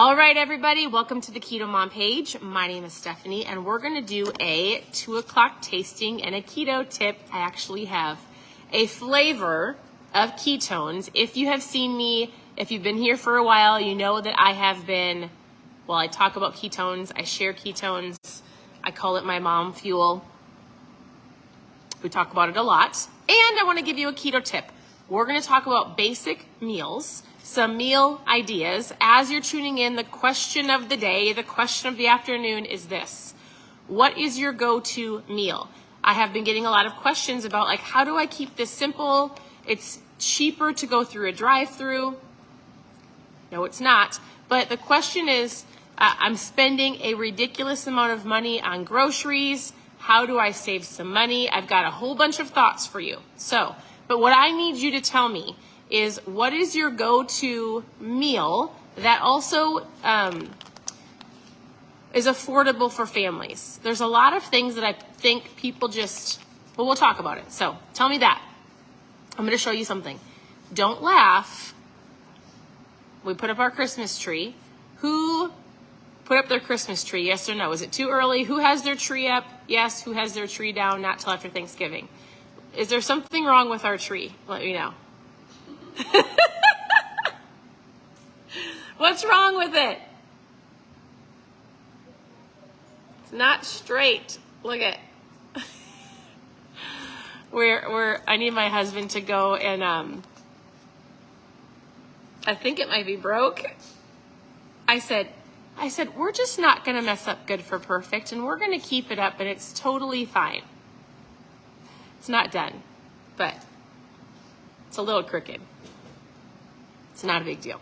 All right, everybody, welcome to the Keto Mom page. My name is Stephanie, and we're going to do a 2 o'clock tasting and a keto tip. I actually have a flavor of ketones. If you have seen me, if you've been here for a while, you know that I have been, well, I talk about ketones, I share ketones, I call it my mom fuel. We talk about it a lot. And I want to give you a keto tip. We're going to talk about basic meals, some meal ideas. As you're tuning in, the question of the day, the question of the afternoon is this: what is your go-to meal? I have been getting a lot of questions about, like, how do I keep this simple? It's cheaper to go through a drive-through. No, it's not. But the question is, I'm spending a ridiculous amount of money on groceries. How do I save some money? I've got a whole bunch of thoughts for you. But what I need you to tell me is, what is your go-to meal that also is affordable for families? There's a lot of things that I think people just, well, we'll talk about it. So tell me that. I'm going to show you something. Don't laugh. We put up our Christmas tree. Who put up their Christmas tree? Yes or no? Is it too early? Who has their tree up? Yes. Who has their tree down? Not till after Thanksgiving. Is there something wrong with our tree? Let me know. What's wrong with it? It's not straight. Look at. I need my husband to go and I think it might be broke. I said, we're just not going to mess up good for perfect, and we're going to keep it up, and it's totally fine. It's not done, but it's a little crooked. It's not a big deal.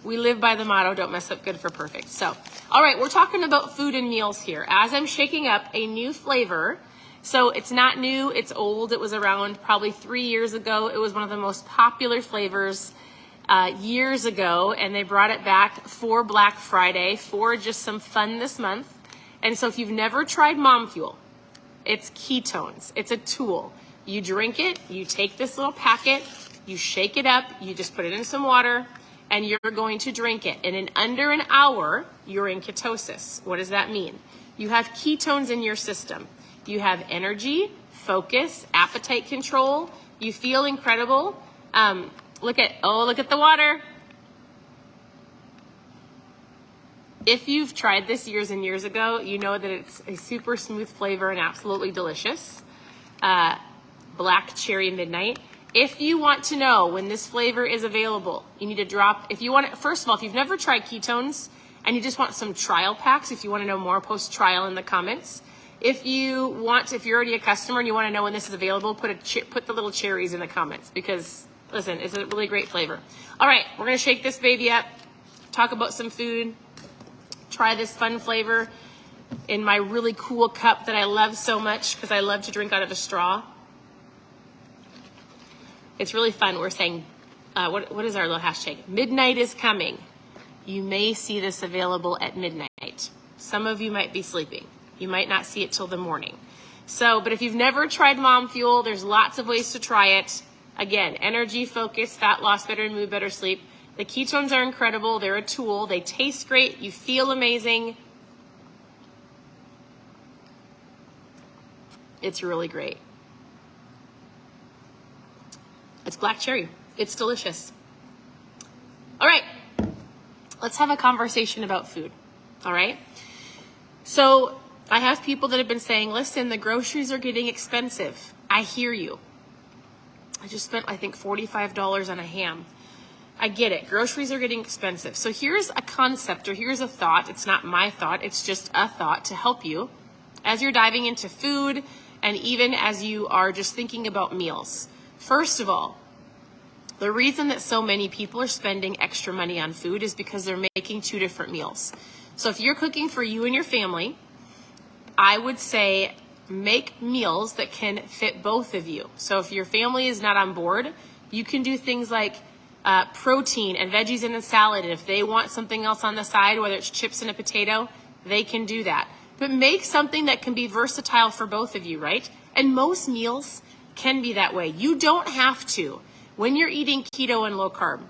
We live by the motto, don't mess up good for perfect. So, all right, we're talking about food and meals here. As I'm shaking up a new flavor, so it's not new, it's old. It was around probably 3 years ago. It was one of the most popular flavors years ago, and they brought it back for Black Friday for just some fun this month. And so if you've never tried Mom Fuel, it's ketones. It's a tool. You drink it, you take this little packet, you shake it up, you just put it in some water, and you're going to drink it. And in under an hour, you're in ketosis. What does that mean? You have ketones in your system. You have energy, focus, appetite control. You feel incredible. Look at the water. If you've tried this years and years ago, you know that it's a super smooth flavor and absolutely delicious. Black Cherry Midnight. If you want to know when this flavor is available, you need to drop, first of all, if you've never tried ketones and you just want some trial packs, if you want to know more, post trial in the comments. If you're already a customer and you want to know when this is available, put the little cherries in the comments, because listen, it's a really great flavor. All right, we're going to shake this baby up, talk about some food, try this fun flavor in my really cool cup that I love so much because I love to drink out of a straw. It's really fun. We're saying, what is our little hashtag? Midnight is coming. You may see this available at midnight. Some of you might be sleeping. You might not see it till the morning. But if you've never tried Mom Fuel, there's lots of ways to try it. Again, energy, focus, fat loss, better mood, better sleep. The ketones are incredible. They're a tool. They taste great. You feel amazing. It's really great. It's black cherry. It's delicious. All right. Let's have a conversation about food. All right. So I have people that have been saying, listen, the groceries are getting expensive. I hear you. I just spent, I think, $45 on a ham. I get it. Groceries are getting expensive. So here's a concept, or here's a thought. It's not my thought. It's just a thought to help you as you're diving into food, and even as you are just thinking about meals. First of all, the reason that so many people are spending extra money on food is because they're making 2 different meals. So if you're cooking for you and your family, I would say make meals that can fit both of you. So if your family is not on board, you can do things like protein and veggies in a salad. And if they want something else on the side, whether it's chips and a potato, they can do that. But make something that can be versatile for both of you, right? And most meals can be that way. You don't have to. When you're eating keto and low carb,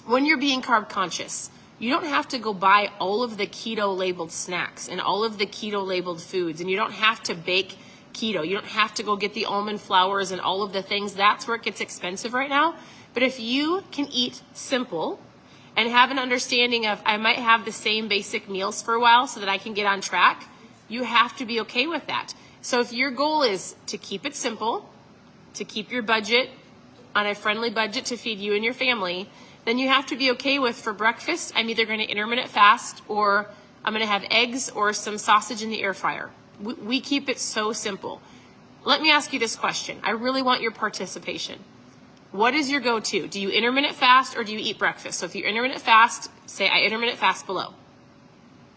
when you're being carb conscious, You don't have to go buy all of the keto labeled snacks and all of the keto labeled foods, and you don't have to bake keto. You don't have to go get the almond flours and all of the things. That's where it gets expensive right now. But if you can eat simple and have an understanding of, I might have the same basic meals for a while so that I can get on track, you have to be okay with that. So if your goal is to keep it simple, to keep your budget on a friendly budget to feed you and your family, then you have to be okay with, for breakfast, I'm either going to intermittent fast or I'm going to have eggs or some sausage in the air fryer. We keep it so simple. Let me ask you this question. I really want your participation. What is your go-to? Do you intermittent fast or do you eat breakfast? So if you intermittent fast, say I intermittent fast below.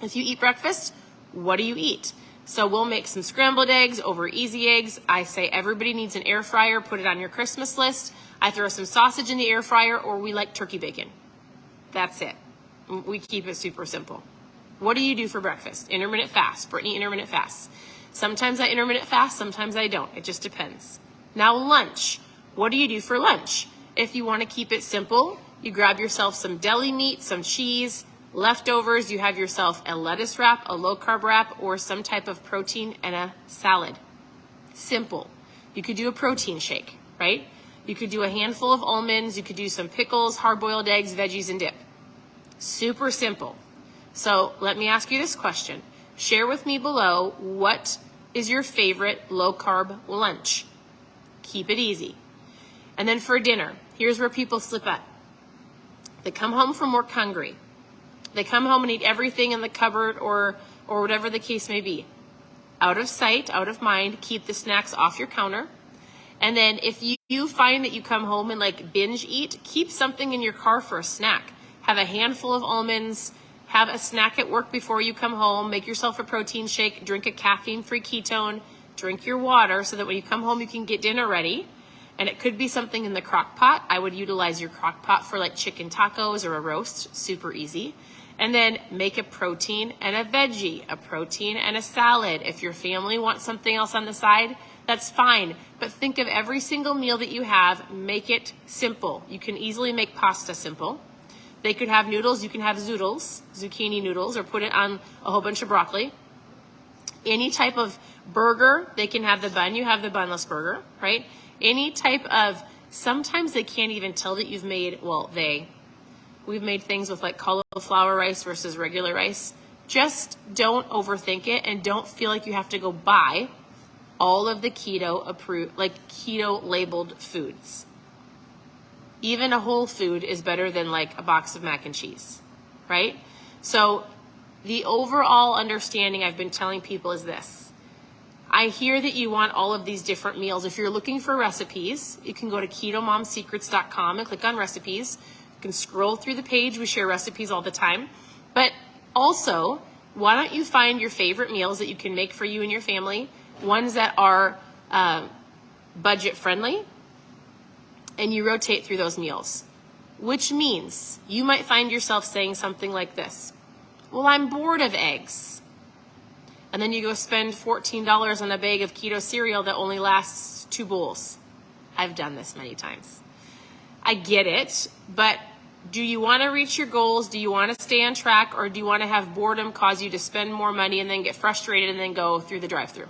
If you eat breakfast, what do you eat? So we'll make some scrambled eggs over easy eggs. I say everybody needs an air fryer. Put it on your Christmas list. I throw some sausage in the air fryer, or we like turkey bacon. That's it. We keep it super simple. What do you do for breakfast? Intermittent fast. Brittany intermittent fasts. Sometimes I intermittent fast, sometimes I don't. It just depends. Now lunch. What do you do for lunch? If you want to keep it simple, you grab yourself some deli meat, some cheese, leftovers, you have yourself a lettuce wrap, a low carb wrap, or some type of protein and a salad. Simple. You could do a protein shake, right? You could do a handful of almonds, you could do some pickles, hard-boiled eggs, veggies, and dip. Super simple. So let me ask you this question. Share with me below, what is your favorite low-carb lunch? Keep it easy. And then for dinner, here's where people slip up. They come home from work hungry. They come home and eat everything in the cupboard or whatever the case may be. Out of sight, out of mind, keep the snacks off your counter. And then if you find that you come home and like binge eat, keep something in your car for a snack. Have a handful of almonds, have a snack at work before you come home, make yourself a protein shake, drink a caffeine-free ketone, drink your water so that when you come home you can get dinner ready. And it could be something in the crock pot. I would utilize your crock pot for like chicken tacos or a roast, super easy. And then make a protein and a veggie, a protein and a salad. If your family wants something else on the side, that's fine. But think of every single meal that you have, make it simple. You can easily make pasta simple. They could have noodles, you can have zoodles, zucchini noodles, or put it on a whole bunch of broccoli. Any type of burger, they can have the bun, you have the bunless burger, right? Any type of, sometimes they can't even tell that you've made, we've made things with like cauliflower rice versus regular rice. Just don't overthink it and don't feel like you have to go buy all of the keto approved, like keto labeled foods. Even a whole food is better than like a box of mac and cheese, right? So the overall understanding I've been telling people is this. I hear that you want all of these different meals. If you're looking for recipes, you can go to ketomomsecrets.com and click on recipes. You can scroll through the page. We share recipes all the time. But also, why don't you find your favorite meals that you can make for you and your family, ones that are budget friendly, and you rotate through those meals, which means you might find yourself saying something like this. Well, I'm bored of eggs. And then you go spend $14 on a bag of keto cereal that only lasts 2 bowls. I've done this many times. I get it, but do you want to reach your goals? Do you want to stay on track? Or do you want to have boredom cause you to spend more money and then get frustrated and then go through the drive-thru?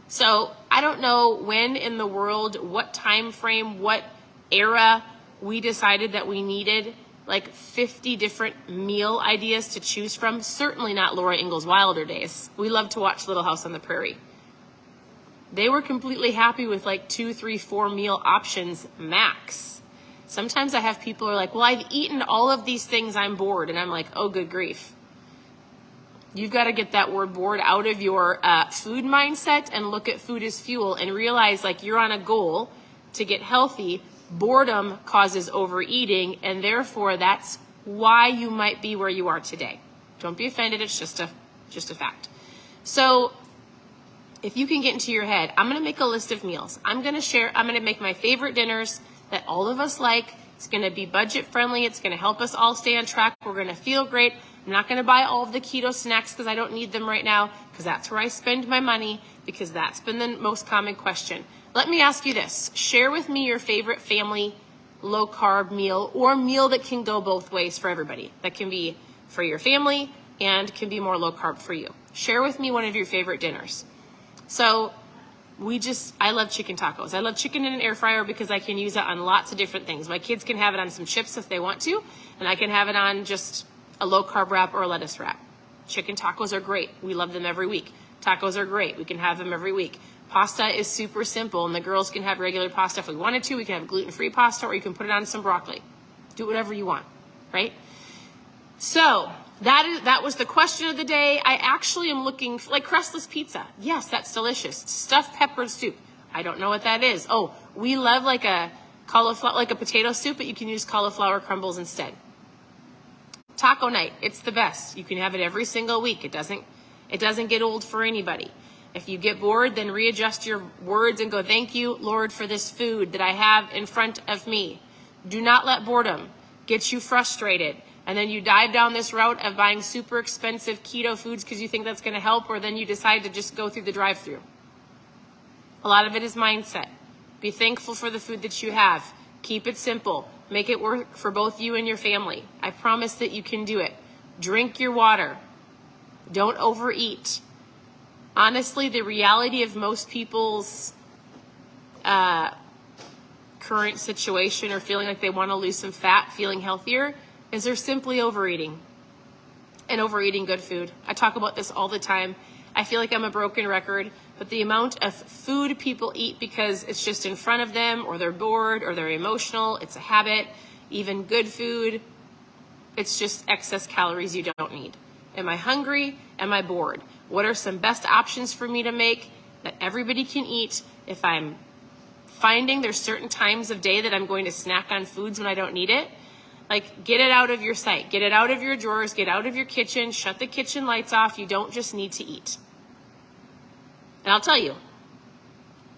So I don't know when in the world, what time frame, what era we decided that we needed like 50 different meal ideas to choose from. Certainly not Laura Ingalls Wilder days. We love to watch Little House on the Prairie. They were completely happy with like 2, 3, 4 meal options max. Sometimes I have people who are like, well, I've eaten all of these things, I'm bored. And I'm like, oh, good grief. You've got to get that word bored out of your food mindset and look at food as fuel and realize like you're on a goal to get healthy. Boredom causes overeating, and therefore that's why you might be where you are today. Don't be offended, it's just a fact. So if you can get into your head, I'm going to make a list of meals. I'm going to make my favorite dinners that all of us like. It's going to be budget friendly. It's going to help us all stay on track. We're going to feel great. I'm not going to buy all of the keto snacks because I don't need them right now, because that's where I spend my money, because that's been the most common question. Let me ask you this. Share with me your favorite family low carb meal or meal that can go both ways for everybody. That can be for your family and can be more low carb for you. Share with me one of your favorite dinners. So I love chicken tacos. I love chicken in an air fryer because I can use it on lots of different things. My kids can have it on some chips if they want to, and I can have it on just a low carb wrap or a lettuce wrap. Chicken tacos are great. We love them every week. Tacos are great. We can have them every week. Pasta is super simple, and the girls can have regular pasta if we wanted to. We can have gluten-free pasta, or you can put it on some broccoli. Do whatever you want, right? So that was the question of the day. I actually am looking like crustless pizza. Yes, that's delicious. Stuffed pepper soup. I don't know what that is. Oh, we love like a potato soup, but you can use cauliflower crumbles instead. Taco night. It's the best. You can have it every single week. It doesn't get old for anybody. If you get bored, then readjust your words and go, thank you, Lord, for this food that I have in front of me. Do not let boredom get you frustrated. And then you dive down this route of buying super expensive keto foods because you think that's going to help, or then you decide to just go through the drive-thru. A lot of it is mindset. Be thankful for the food that you have. Keep it simple. Make it work for both you and your family. I promise that you can do it. Drink your water. Don't overeat. Honestly, the reality of most people's current situation or feeling like they want to lose some fat, feeling healthier, is they're simply overeating and overeating good food. I talk about this all the time. I feel like I'm a broken record, but the amount of food people eat because it's just in front of them, or they're bored, or they're emotional, it's a habit, even good food, it's just excess calories you don't need. Am I hungry? Am I bored? What are some best options for me to make that everybody can eat? If I'm finding there's certain times of day that I'm going to snack on foods when I don't need it, like get it out of your sight, get it out of your drawers, get out of your kitchen, shut the kitchen lights off. You don't just need to eat. And I'll tell you,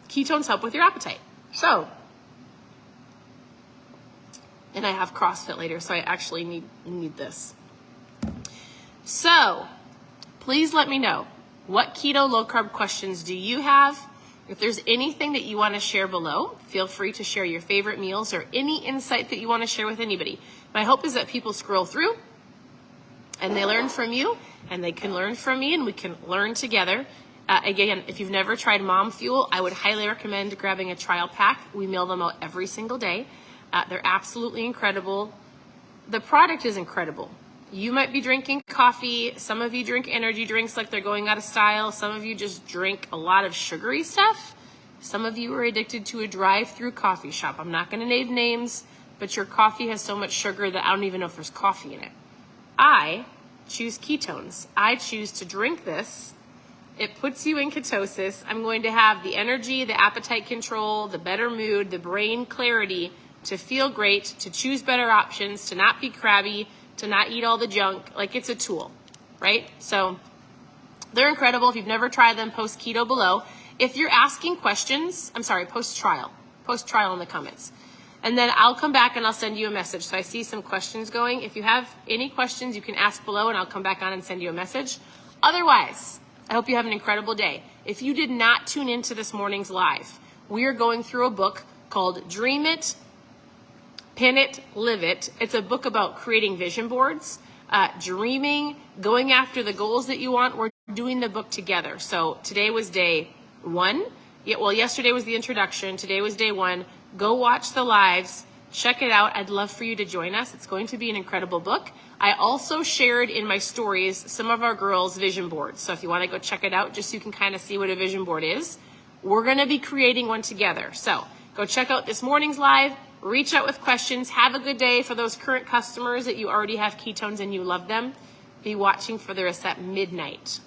ketones help with your appetite. So, and I have CrossFit later, so I actually need this. So, please let me know, what keto low carb questions do you have? If there's anything that you want to share below, feel free to share your favorite meals or any insight that you want to share with anybody. My hope is that people scroll through and they learn from you, and they can learn from me, and we can learn together. Again, if you've never tried Mom Fuel, I would highly recommend grabbing a trial pack. We mail them out every single day. They're absolutely incredible. The product is incredible. You might be drinking coffee. Some of you drink energy drinks like they're going out of style. Some of you just drink a lot of sugary stuff. Some of you are addicted to a drive-through coffee shop. I'm not going to name names, but your coffee has so much sugar that I don't even know if there's coffee in it. I choose ketones. I choose to drink this. It puts you in ketosis. I'm going to have the energy, the appetite control, the better mood, the brain clarity to feel great, to choose better options, to not be crabby, to not eat all the junk. Like, it's a tool, right? So they're incredible. If you've never tried them, post keto below. If you're asking questions, post trial in the comments. And then I'll come back and I'll send you a message. So I see some questions going. If you have any questions, you can ask below and I'll come back on and send you a message. Otherwise, I hope you have an incredible day. If you did not tune into this morning's live, we are going through a book called Dream It, Pin It, Live It. It's a book about creating vision boards, dreaming, going after the goals that you want. We're doing the book together. So today was day one. Yesterday was the introduction. Today was day one. Go watch the lives. Check it out. I'd love for you to join us. It's going to be an incredible book. I also shared in my stories some of our girls' vision boards. So if you want to go check it out, just so you can kind of see what a vision board is, we're going to be creating one together. So go check out this morning's live. Reach out with questions. Have a good day. For those current customers that you already have ketones and you love them, be watching for the at midnight.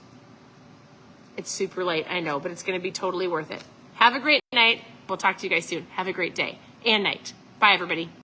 It's super late, I know, but it's going to be totally worth it. Have a great night. We'll talk to you guys soon. Have a great day and night. Bye, everybody.